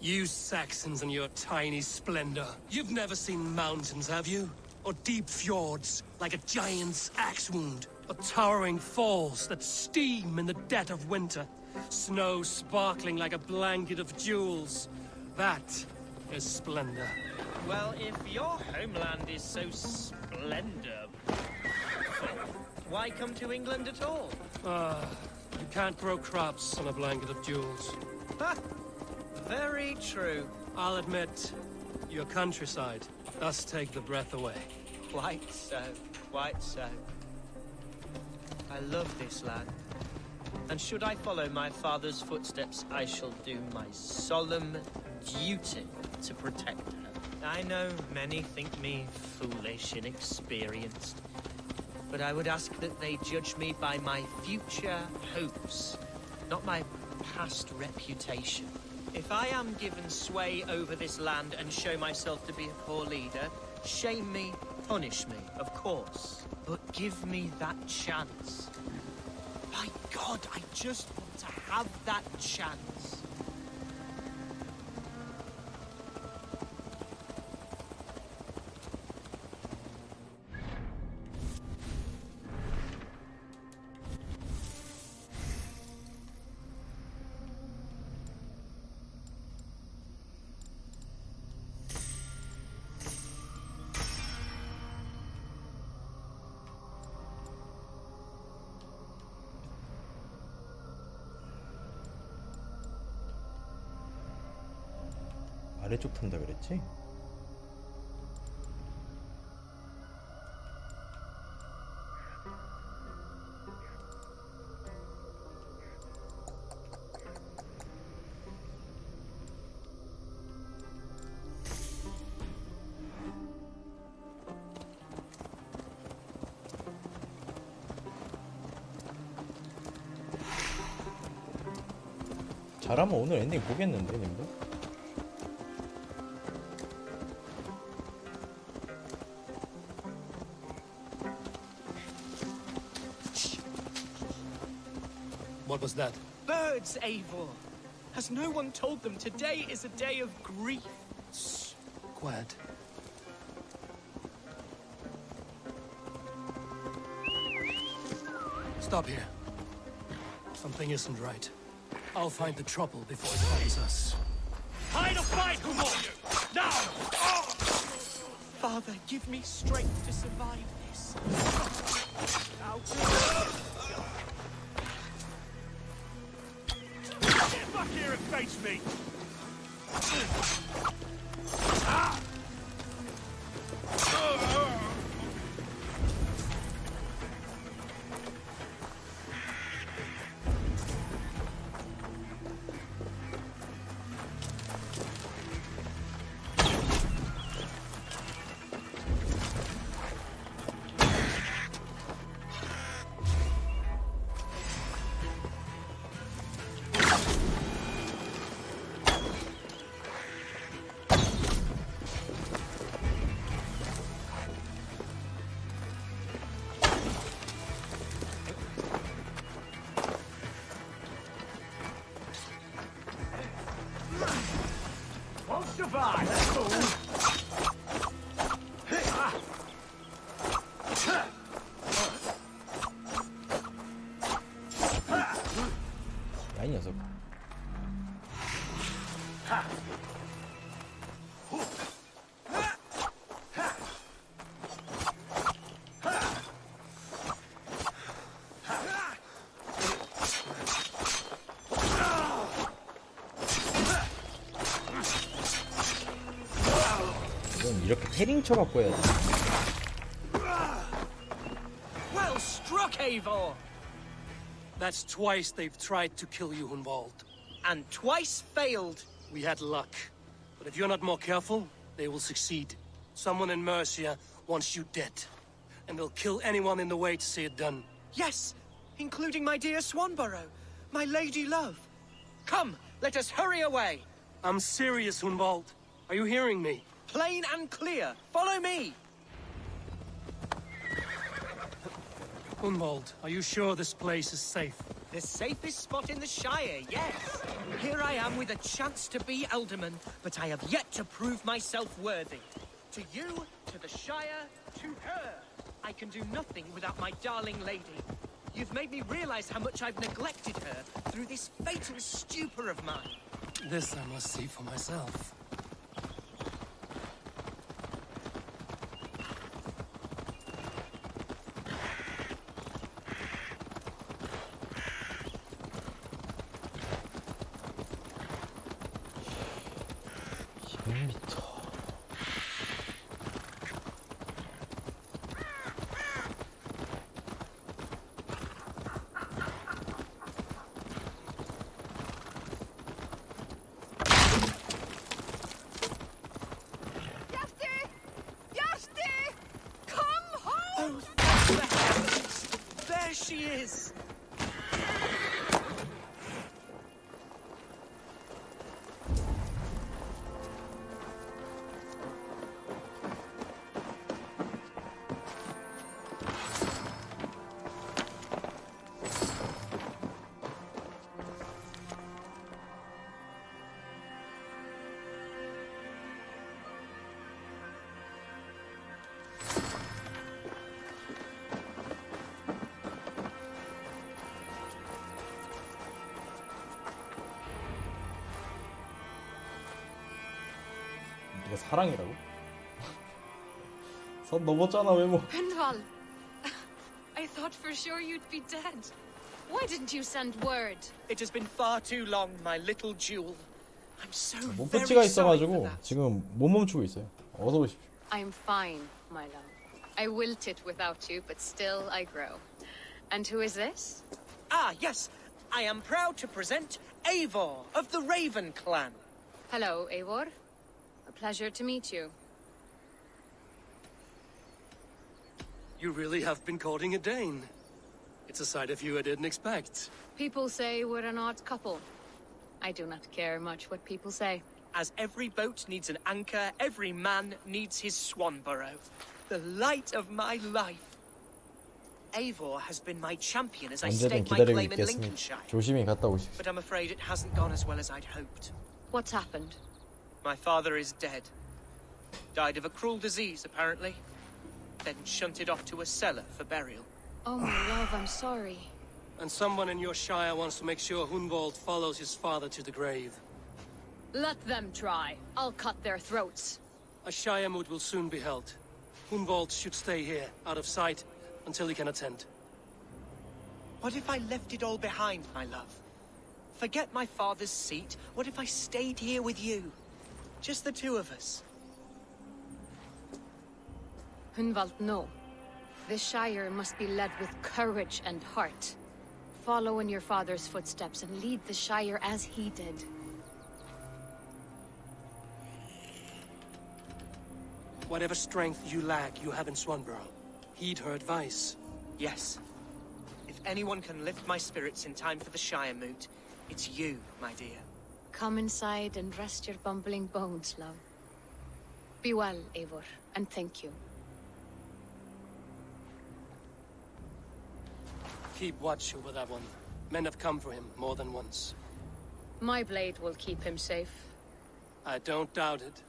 You Saxons and your tiny splendor. You've never seen mountains, have you? Or deep fjords, like a giant's axe wound? Or towering falls that steam in the dead of winter? Snow sparkling like a blanket of jewels? That is splendor. Well, if your homeland is so splendor, why come to England at all? You can't grow crops on a blanket of jewels. Ha! Very true. I'll admit, your countryside does take the breath away. Quite so, quite so. I love this land. And should I follow my father's footsteps, I shall do my solemn duty to protect her. I know many think me foolish, inexperienced. But I would ask that they judge me by my future hopes, not my past reputation. If I am given sway over this land and show myself to be a poor leader, shame me, punish me, of course. But give me that chance. My God, I just want to have that chance. 아래쪽 탄다 그랬지? 잘하면 오늘 엔딩 보겠는데, 님들? What was that? Birds, Eivor! Has no one told them today is a day of grief? Shh. Quiet. Stop here. Something isn't right. I'll find the trouble before it finds us. Hide or fight, who will you? Now! Oh! Father, give me strength to survive this. Get back here and face me! Won't survive, that's all. 야, 이 녀석. 이건 이렇게 패링 쳐갖고 해야지. Well struck, Eivor! That's twice they've tried to kill you, Hunwald. And twice failed. We had luck. But if you're not more careful, they will succeed. Someone in Mercia wants you dead. And they'll kill anyone in the way to see it done. Yes, including my dear Swanborough, my lady love. Come, let us hurry away. I'm serious, Hunwald. Are you hearing me? Plain and clear. Follow me. Hunwald, are you sure this place is safe? The safest spot in the Shire, yes. Here I am with a chance to be Alderman, but I have yet to prove myself worthy. To you, to the Shire, to her. I can do nothing without my darling lady. You've made me realize how much I've neglected her through this fatal stupor of mine. This I must see for myself. There she is! 이게 사랑이라고? 선 넘었잖아 외모. Gunval, I thought for sure you'd be dead. Why didn't you send word? It has been far too long, my little jewel. I'm so 몸푸치가 very sorry for 있어가지고 that. 지금 못 멈추고 있어요. 어서 오십시오. I'm fine, my love. I wilted without you, but still I grow. And who is this? Ah, yes. I am proud to present Eivor of the Raven clan. Hello, Eivor. A pleasure to meet you. You really have been courting a Dane. It's a sight of you I didn't expect. People say we're an odd couple. I do not care much what people say. As every boat needs an anchor, every man needs his Swanborough. The light of my life. Eivor has been my champion as I 언제든 stake my 기다리고 claim in 있겠으니 Lincolnshire. 조심히 갔다 오십시오. But I'm afraid it hasn't gone as well as I'd hoped. What's happened? My father is dead. Died of a cruel disease, apparently. Then shunted off to a cellar for burial. Oh, my love, I'm sorry. And someone in your shire wants to make sure Hunwald follows his father to the grave. Let them try. I'll cut their throats. A shire moot will soon be held. Hunwald should stay here, out of sight, until he can attend. What if I left it all behind, my love? Forget my father's seat. What if I stayed here with you? Just the two of us. Hunwald, no. This Shire must be led with courage and heart. Follow in your father's footsteps and lead the Shire as he did. Whatever strength you lack, you have in Swanborough. Heed her advice. Yes. If anyone can lift my spirits in time for the Shire moot, it's you, my dear. Come inside and rest your bumbling bones, love. Be well, Eivor, and thank you. Keep watch over that one. Men have come for him more than once. My blade will keep him safe. I don't doubt it.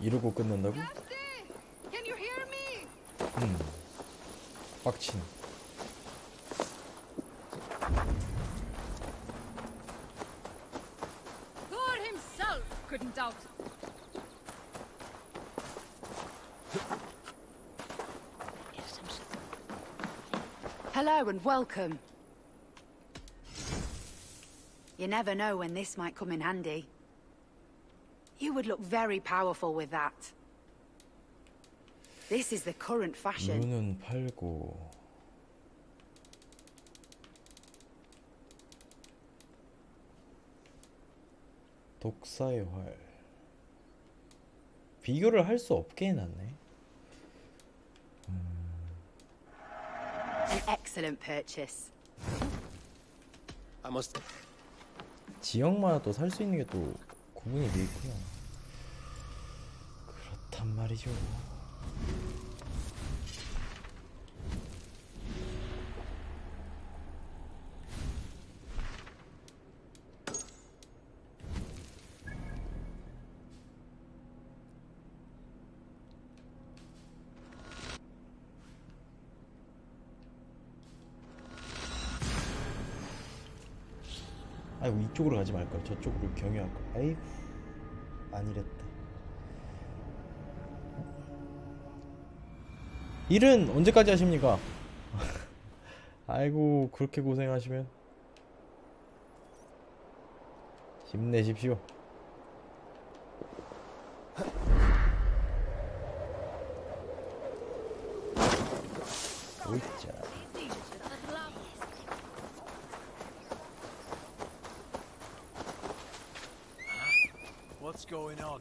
이러고 끝난다고? Can you hear me? 빡친. God himself couldn't doubt. Hello and welcome. You never know when this might come in handy. You would look very powerful with that. This is the current fashion. 눈은 팔고. 독사의 활. 비교를 할 수 없게 해놨네. An excellent purchase. I must. 지역마다 또 살 수 있는 게 또 구분이 돼 있구나. 그렇단 말이죠. 아이고 이쪽으로 가지 말걸 저쪽으로 경유할걸. 아이고 아니랬다. 일은 언제까지 하십니까? 아이고 그렇게 고생하시면 힘내십시오. 오이자. What's going on?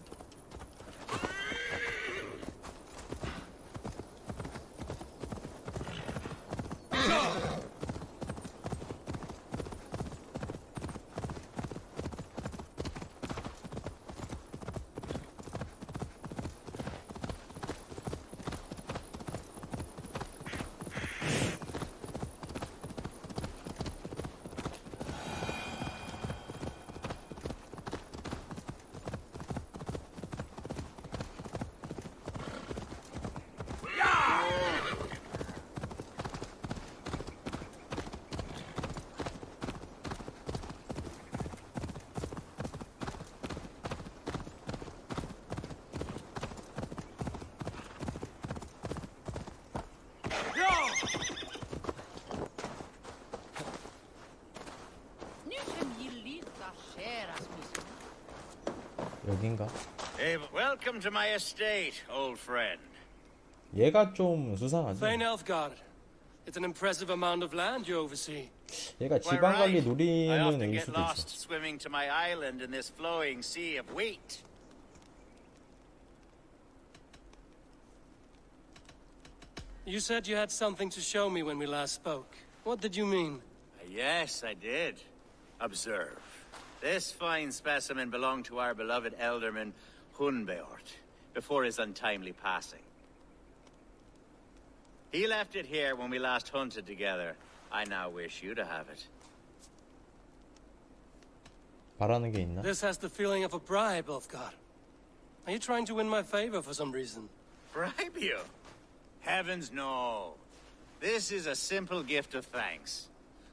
여긴가? Hey, welcome to my estate, old friend. 얘가 좀 수상하지. Thane Elfgard. It's an impressive amount of land you oversee. 얘가 Quite 지방 관리 right. I 노리는 often 애일 get 수도 lost 있어. swimming to my island in this flowing sea of wheat. You said you had something to show me when we last spoke. What did you mean? Yes, I did. Observe. This fine specimen belonged to our beloved elderman, Hunbeort, before his untimely passing. He left it here when we last hunted together. I now wish you to have it. 바라는 게 있나? This has the feeling of a bribe, Elfgard. Are you trying to win my favor for some reason? Bribe you? Heavens no. This is a simple gift of thanks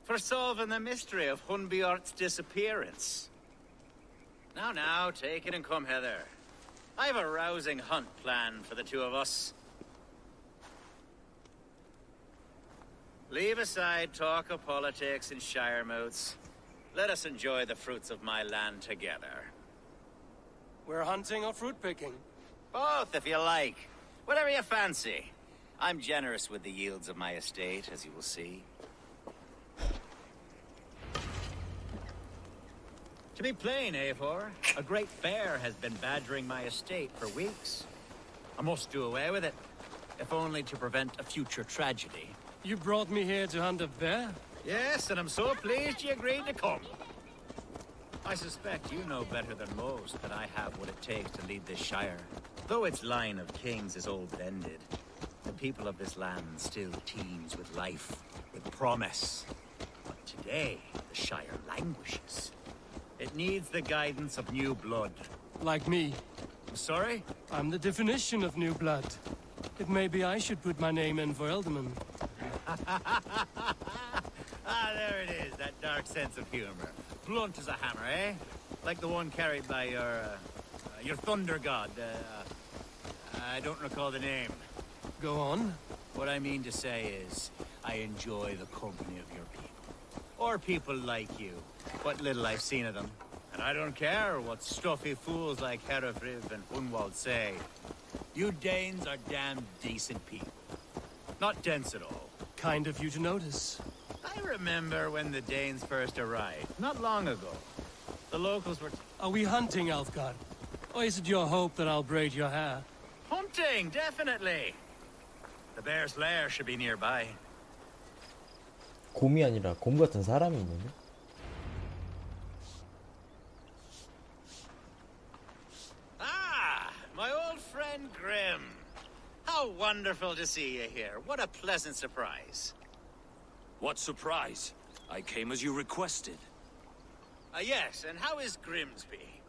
for solving the mystery of Hunbeort's disappearance. Now, take it and come hither. I have a rousing hunt planned for the two of us. Leave aside talk of politics and shire moats. Let us enjoy the fruits of my land together. We're hunting or fruit picking? Both, if you like. Whatever you fancy. I'm generous with the yields of my estate, as you will see. To be plain, Eivor, a great bear has been badgering my estate for weeks. I must do away with it, if only to prevent a future tragedy. You brought me here to hunt a bear? Yes, and I'm so pleased you agreed to come. I suspect you know better than most that I have what it takes to lead this shire. Though its line of kings is old and ended, the people of this land still teems with life, with promise. But today, the shire languishes. It needs the guidance of new blood. Like me. I'm sorry? I'm the definition of new blood. It may be I should put my name in for Elderman. Ah, there it is, that dark sense of humor. Blunt as a hammer, eh? Like the one carried by your thunder god. I don't recall the name. Go on. What I mean to say is, I enjoy the company of your people. Or people like you. What little I've seen of them. And I don't care what stuffy fools like Herefriv and Hunwald say. You Danes are damn decent people. Not dense at all. Kind of you to notice. I remember when the Danes first arrived, not long ago. The locals were Are we hunting, Elfgard? Or is it your hope that I'll braid your hair? hunting, definitely. The bear's lair should be nearby. 곰이 아니라 곰 같은 사람이 있는데? Ah, my old friend Grim. How wonderful to see you here. What a pleasant surprise. What surprise? I came as you requested. Yes, and how is Grimsby?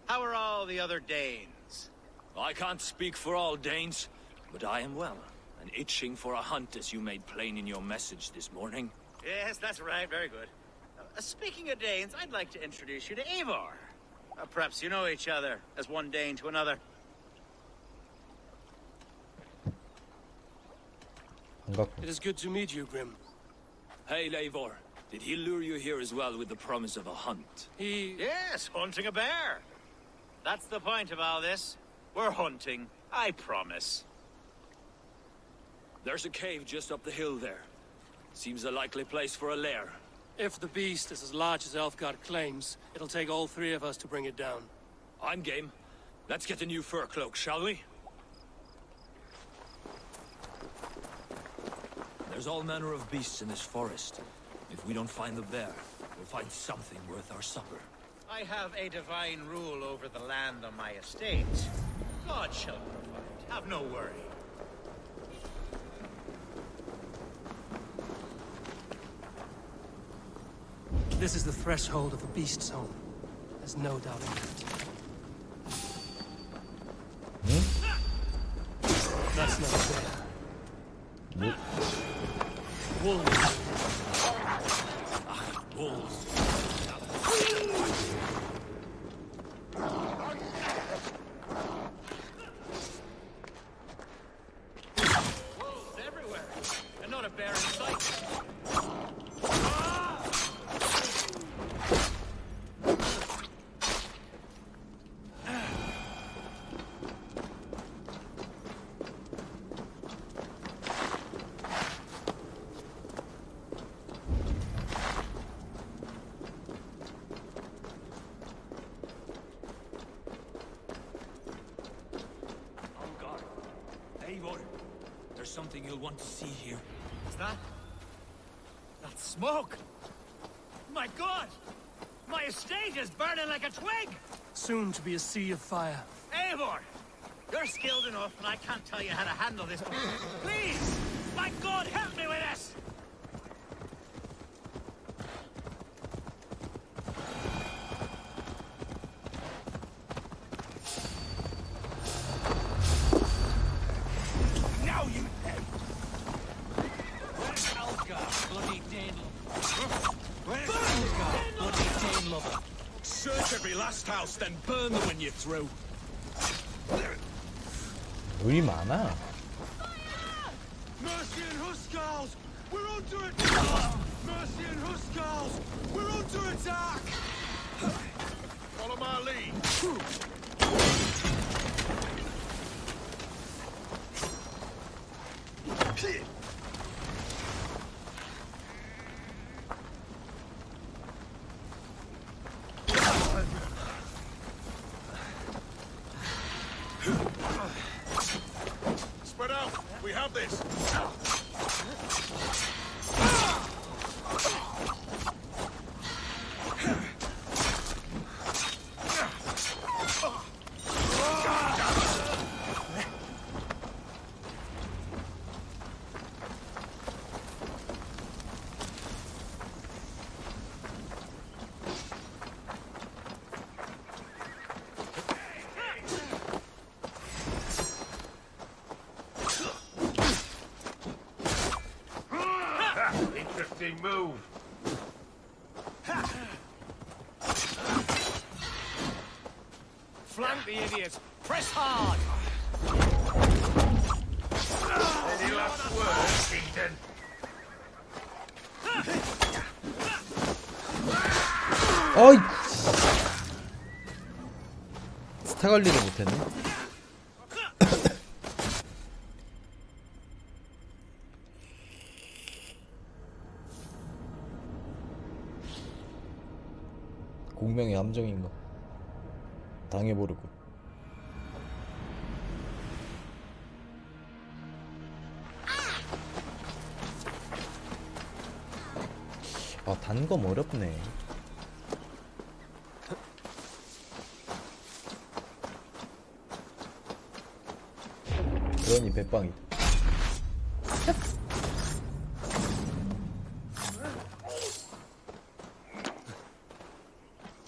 How are all the other Danes? I can't speak for all Danes, but I am well, and itching for a hunt as you made plain in your message this morning. Yes, that's right. Very good. Speaking of Danes, I'd like to introduce you to Eivor. Perhaps you know each other, as one Dane to another. It is good to meet you, Grim. Hail, Eivor. Did he lure you here as well with the promise of a hunt? Yes, hunting a bear. That's the point of all this. We're hunting, I promise. There's a cave just up the hill there. Seems a likely place for a lair. If the beast is as large as Elfgard claims, it'll take all three of us to bring it down. I'm game. Let's get a new fur cloak, shall we? There's all manner of beasts in this forest. If we don't find the bear, we'll find something worth our supper. I have a divine rule over the land on my estate. God shall provide. Have no worry. This is the threshold of the beast's home. There's no doubt in that. That's not fair. Wolves. Wolves. Wolves everywhere, and not a bear in sight. There's something you'll want to see here. Is that? That's smoke! My God! My estate is burning like a twig! Soon to be a sea of fire. Eivor! You're skilled enough, and I can't tell you how to handle this. Please! My God, help me with this! Now you pay! Where's Algar, bloody Dane? Where's Algar, bloody Dane lover? Search every last house, then burn them when you're through. 의리 많아. Mercy and Huskarls! We're under attack! Mercy and Huskarls! We're under attack! Follow my lead. Spread out! We have this! Interesting move. Flank the idiots! Press hard! Any last words, Kington? 어이! 스타 관리를 못했네. 공명의 함정인가? 당해보려고. 아, 단검 어렵네. 그러니 백방이다.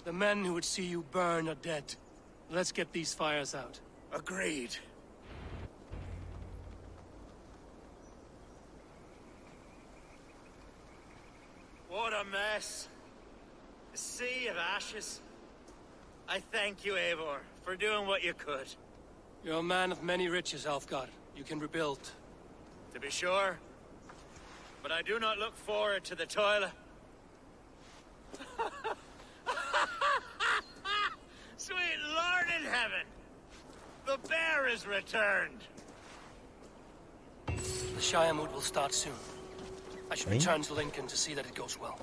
The men who would see you burn are dead. Let's get these fires out. Agreed. What a mess. A sea of ashes. I thank you, Eivor, for doing what you could. You're a man of many riches, Alfgar. You can rebuild. To be sure. But I do not look forward to the toil. Sweet Lord in heaven! The bear is returned! The Shire mood will start soon. I should return to Lincoln to see that it goes well.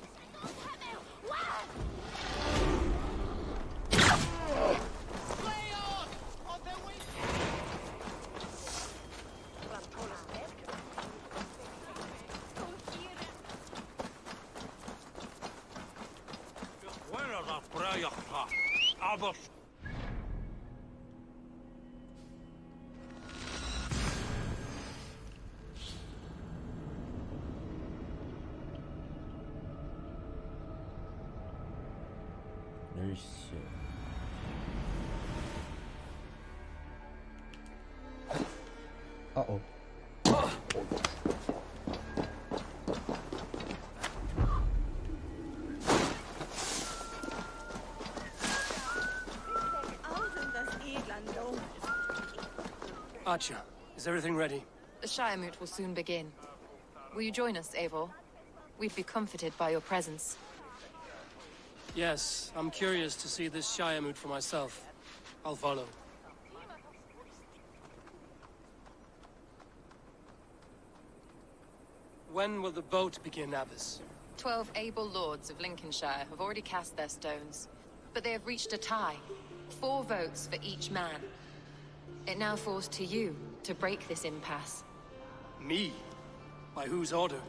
열시. Archer, is everything ready? The Shire moot will soon begin. Will you join us, Eivor? We'd be comforted by your presence. Yes, I'm curious to see this Shire moot for myself. I'll follow. When will the boat begin, Abbess? 12 able lords of Lincolnshire have already cast their stones, but they have reached a tie. 4 votes for each man. It now falls to you to break this impasse. Me? By whose order?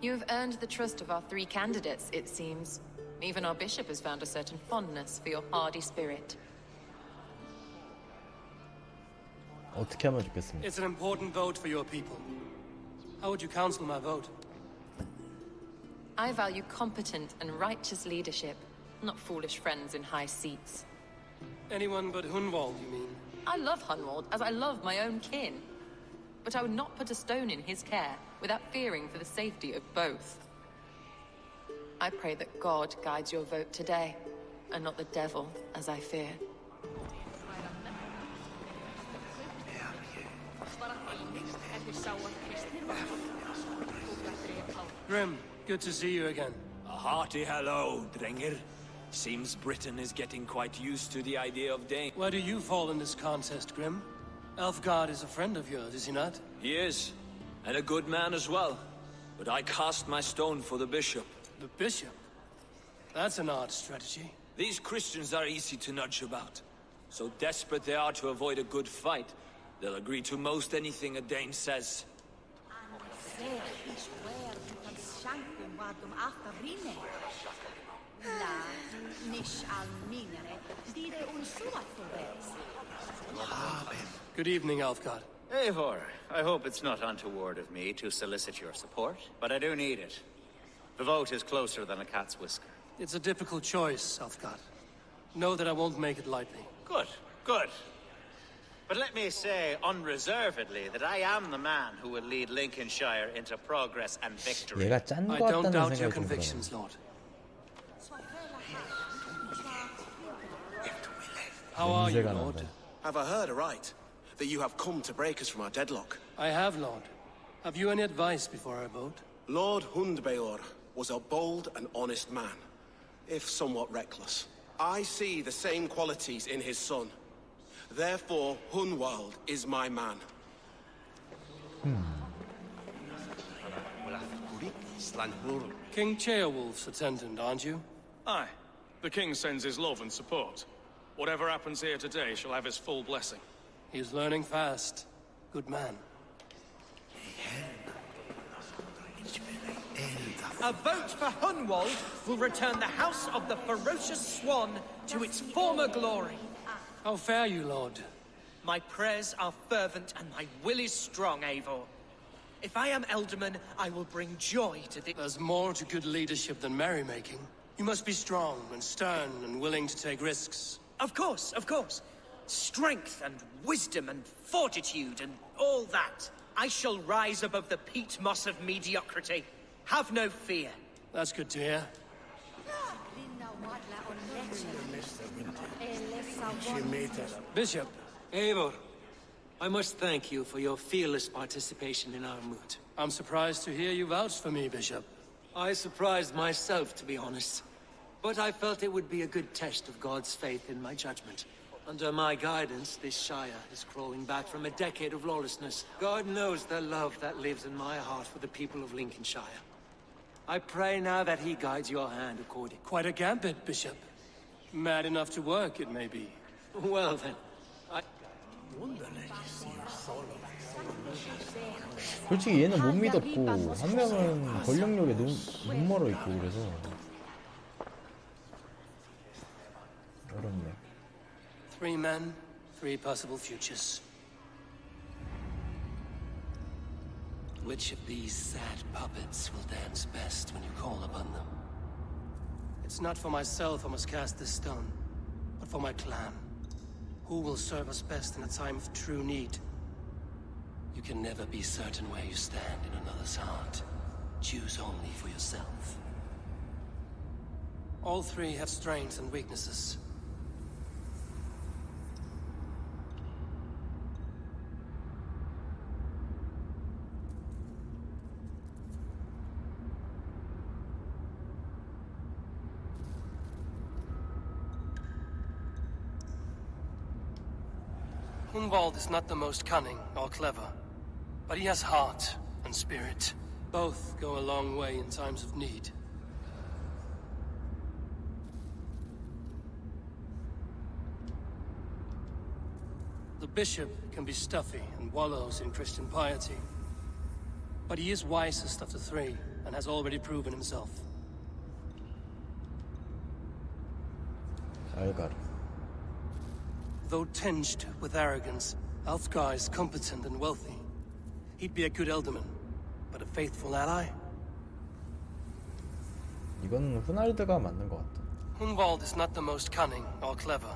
You have earned the trust of our 3 candidates, it seems. Even our bishop has found a certain fondness for your hardy spirit. 어떻게 하면 좋겠습니까? It's an important vote for your people. How would you counsel my vote? I value competent and righteous leadership, not foolish friends in high seats. Anyone but Hunwald, you mean? I love Hunwald as I love my own kin. But I would not put a stone in his care without fearing for the safety of both. I pray that God guides your vote today, and not the devil, as I fear. Grim, good to see you again. A hearty hello, Drenger. Seems Britain is getting quite used to the idea of Dane. Where do you fall in this contest, Grim? Elfgard is a friend of yours, is he not? He is, and a good man as well. But I cast my stone for the bishop. The bishop? That's an odd strategy. These Christians are easy to nudge about. So desperate they are to avoid a good fight, they'll agree to most anything a Dane says. Good evening, Alfgard. Eivor, I hope it's not untoward of me to solicit your support, but I do need it. The vote is closer than a cat's whisker. It's a difficult choice, Alfgard. Know that I won't make it lightly. Good, good. But let me say unreservedly that I am the man who will lead Lincolnshire into progress and victory. 얘가 짠 I 거 don't 같다는 doubt your 생각이 좀 들어요. convictions, Lord. How are you, 냄새가 Lord? 난다. Have I heard aright that you have come to break us from our deadlock? I have, Lord. Have you any advice before I vote? Lord Hundbeor was a bold and honest man, if somewhat reckless. I see the same qualities in his son. Therefore, Hunwald is my man. King Ceolwulf's attendant, aren't you? Aye. The king sends his love and support. Whatever happens here today shall have his full blessing. He's learning fast. Good man. A vote for Hunwald will return the House of the Ferocious Swan to its former glory. How fare you, Lord? My prayers are fervent and my will is strong, Eivor. If I am Elderman, I will bring joy to the— There's more to good leadership than merrymaking. You must be strong and stern and willing to take risks. Of course, of course. Strength and wisdom and fortitude and all that. I shall rise above the peat moss of mediocrity. Have no fear. That's good to hear. Bishop, Eivor, I must thank you for your fearless participation in our moot. I'm surprised to hear you vouch for me, Bishop. I surprised myself, to be honest. But I felt it would be a good test of God's faith in my judgment. Under my guidance, this Shire is crawling back from a decade of lawlessness. God knows the love that lives in my heart for the people of Lincolnshire. I pray now that he guides your hand according. Quite a gambit, Bishop. Mad enough to work, it may be. Well then, 솔직히 얘는 못 믿었고 한 명은 권력력에 눈 멀어 있고 그래서 어렵네. 3 men, 3 possible futures. Which of these sad puppets will dance best when you call upon them? It's not for myself I must cast this stone, but for my clan. Who will serve us best in a time of true need? You can never be certain where you stand in another's heart. Choose only for yourself. All 3 have strengths and weaknesses. Hunwald is not the most cunning or clever, but he has heart and spirit. Both go a long way in times of need. The bishop can be stuffy and wallows in Christian piety, but he is wisest of the 3 and has already proven himself. 알가리. Though tinged with arrogance, Alfgar is competent and wealthy. He'd be a good Elderman, but a faithful ally? 이건 후날드가 맞는 것 같아. Hunwald is not the most cunning or clever,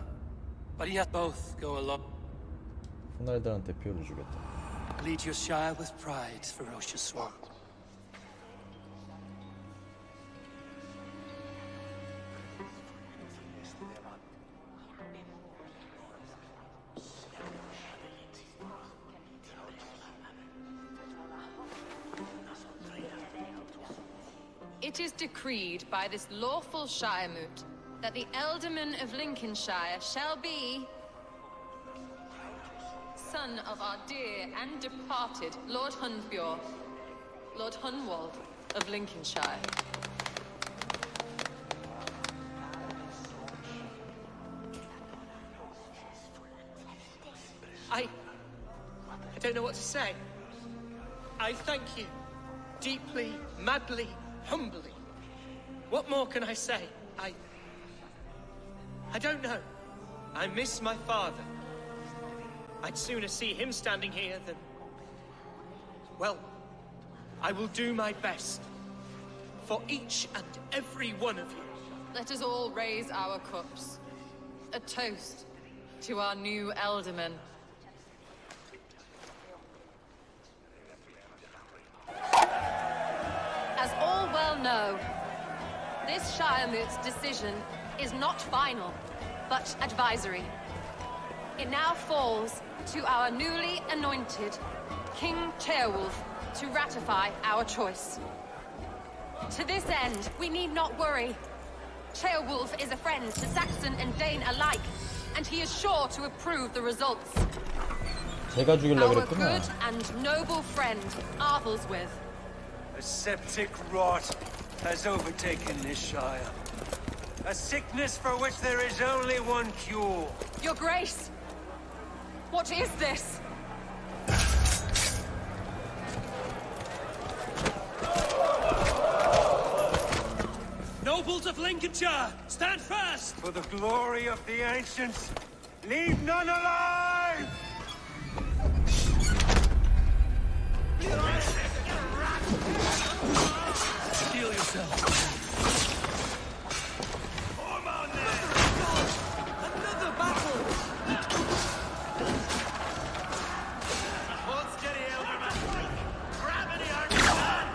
but he has both go along. 후날드한테 표를 주겠다. Lead your Shire with pride, ferocious swan. It is decreed by this lawful Shire moot that the Elderman of Lincolnshire shall be son of our dear and departed Lord Hunbjorn, Lord Hunwald of Lincolnshire. I don't know what to say. I thank you. Deeply, madly, humbly. What more can I say? I don't know. I miss my father. I'd sooner see him standing here than... Well, I will do my best. For each and every one of you. Let us all raise our cups. A toast to our new Elderman. As all well know, this Shire moot's decision is not final, but advisory. It now falls to our newly anointed King Ceolwulf to ratify our choice. To this end, we need not worry. Ceolwulf is a friend to Saxon and Dane alike, and he is sure to approve the results. 제가 죽이려고 Our 그랬구나. good and noble friend, Arthelswith. A septic rot has overtaken this Shire. A sickness for which there is only one cure. Your Grace! What is this? Nobles of Lincolnshire, stand fast! For the glory of the ancients, leave none alive! Steel yourself. Another battle! Hold steady, Elderman. Grab any army man!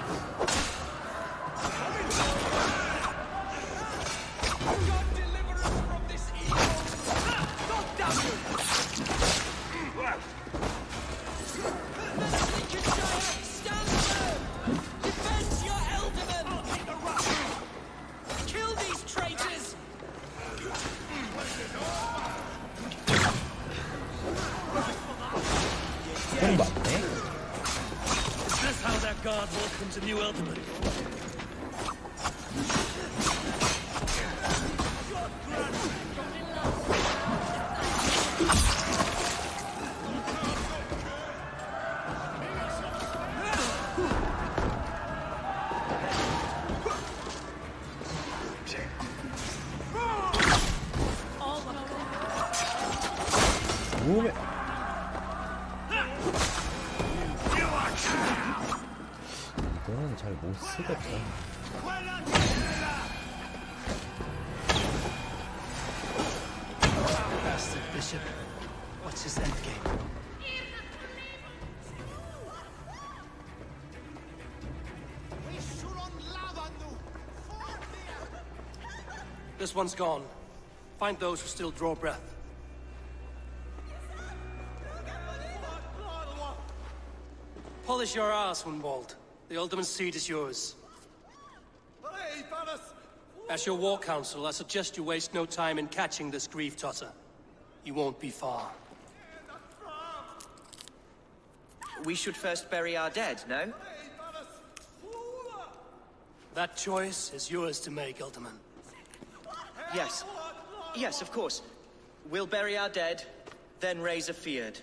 God deliver us from this evil! God damn you! Lincolnshire, stand firm! Defend your Elderman! Kill these traitors! 총 맞네? Is this how that guard welcomes a new Elderman? 몸에 이거는 잘 못 쓰겠다. Bastard bishop. What's his endgame? This one's gone. Find those who still draw breath. Polish your ass, Hunwald. The Alderman's seat is yours. As your war council, I suggest you waste no time in catching this grief totter. You won't be far. We should first bury our dead, no? That choice is yours to make, Alderman. Yes. Yes, of course. We'll bury our dead, then raise a feared.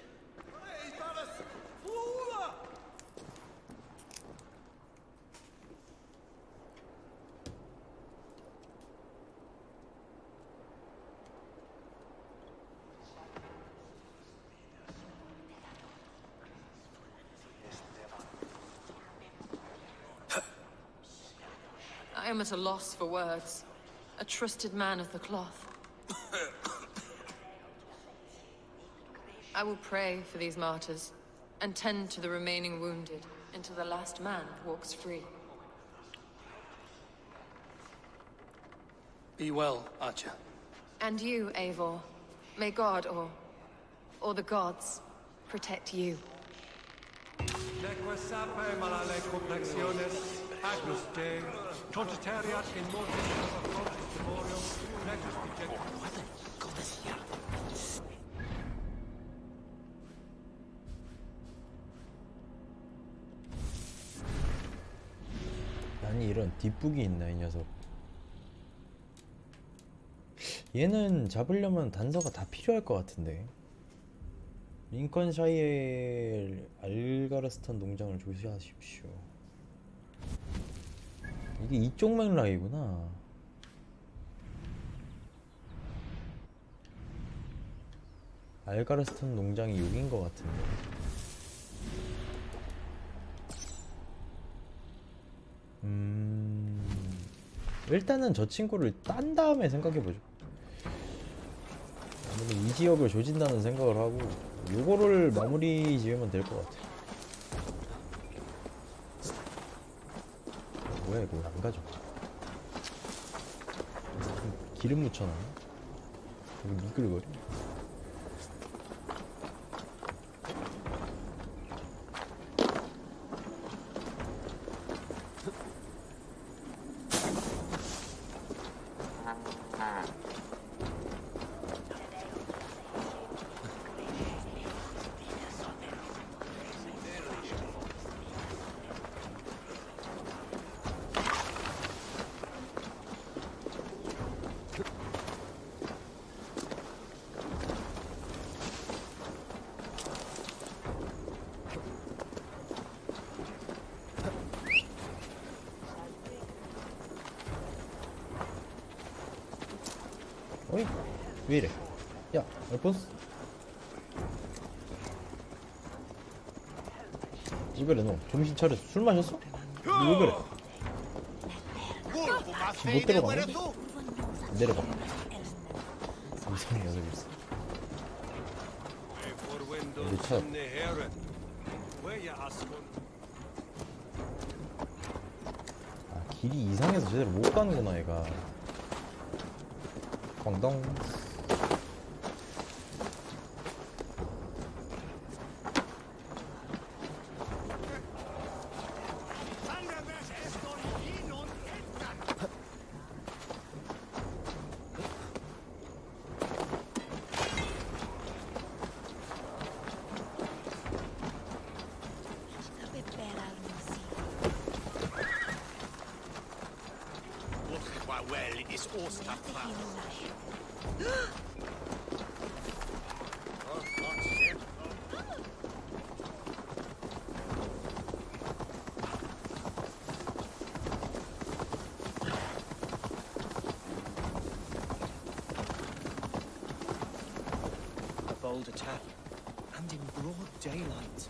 I am at a loss for words. A trusted man of the cloth. I will pray for these martyrs and tend to the remaining wounded until the last man walks free. Be well, Archer. And you, Eivor. May God or the gods protect you. 아니 이런 뒷북이 있나 이 녀석. 얘는 잡으려면 단서가 다 필요할 것 같은데. 링컨샤이의 알가르스턴 농장을 조사하십시오. 이게 이쪽 맥락이구나. 알가르스턴 농장이 여긴 것 같은데. 일단은 저 친구를 딴 다음에 생각해보죠. 아무래도 이 지역을 조진다는 생각을 하고 요거를 마무리 지으면 될 것 같아. 뭐야 이거 안 가져. 기름 묻혀놔. 이거 미끌거려. 왜 이래? 야, 알폰스? 왜 그래 너? 정신 차렸어? 술 마셨어? 너 왜 그래? 지금 못 들어가네? 내려봐. 이상한 녀석이 있어. 내 차. 아, 길이 이상해서 제대로 못 가는구나 얘가. 광동. Attack, and in broad daylight.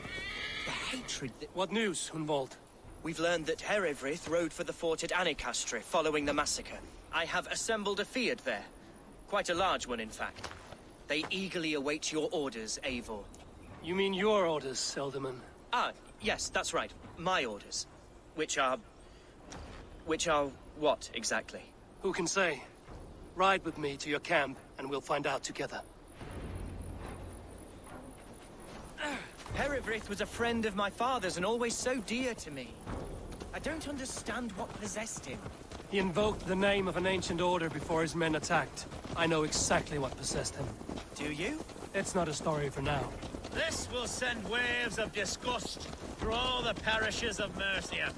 The hatred that... What news, Hunwald? We've learned that Herewrith rode for the fort at Annikastre following the massacre. I have assembled a field there. Quite a large one, in fact. They eagerly await your orders, Eivor. You mean your orders, Elderman? Ah, yes, that's right. My orders. Which are what, exactly? Who can say? Ride with me to your camp, and we'll find out together. Herewrith was a friend of my father's and always so dear to me. I don't understand what possessed him. He invoked the name of an ancient order before his men attacked. I know exactly what possessed him. Do you? It's not a story for now. This will send waves of disgust through all the parishes of Mercia.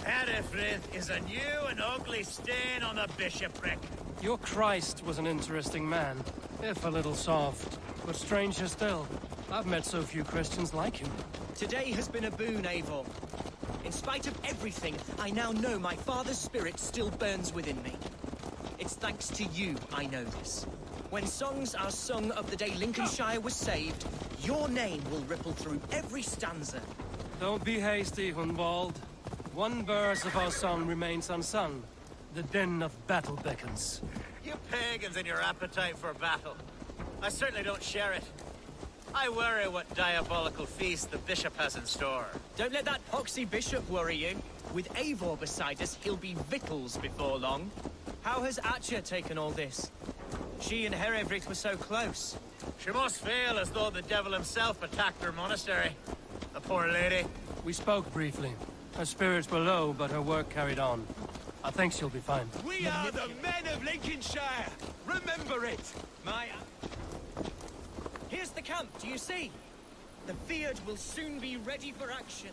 Herewrith is a new and ugly stain on the bishopric. Your Christ was an interesting man, if a little soft. But stranger still, I've met so few Christians like him. Today has been a boon, Eivor. In spite of everything, I now know my father's spirit still burns within me. It's thanks to you I know this. When songs are sung of the day Lincolnshire was saved, your name will ripple through every stanza. Don't be hasty, Hunwald. One verse of our song remains unsung. The din of battle beckons. You pagans and your appetite for battle. I certainly don't share it. I worry what diabolical feast the bishop has in store. Don't let that poxy bishop worry you. With Eivor beside us, he'll be victuals before long. How has Atcha taken all this? She and Herewrith were so close. She must feel as though the devil himself attacked her monastery. The poor lady. We spoke briefly. Her spirits were low, but her work carried on. I think she'll be fine. We are the men of Lincolnshire! Remember it! Here's the camp, do you see? The Fyrd will soon be ready for action.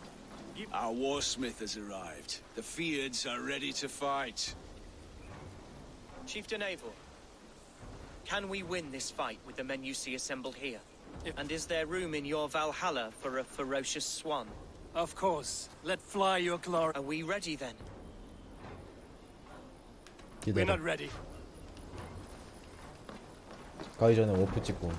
Our warsmith has arrived. The Fyrds are ready to fight. Chieftain Eivor, can we win this fight with the men you see assembled here? And is there room in your Valhalla for a ferocious swan? Of course. Let fly your glory. Are we ready then? We're not ready. 가기 전에 워프 찍고.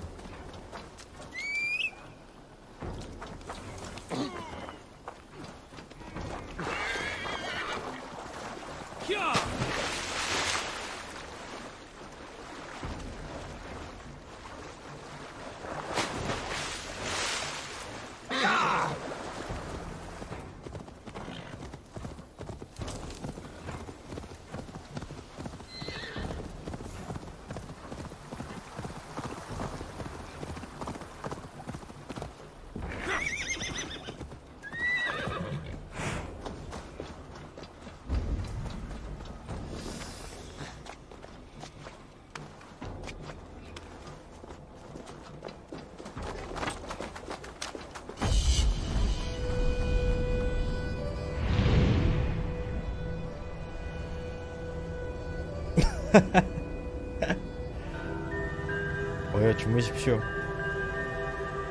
주무십시오.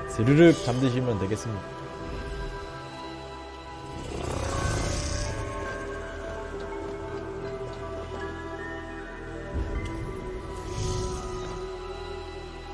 스르륵 잠드시면 되겠습니다.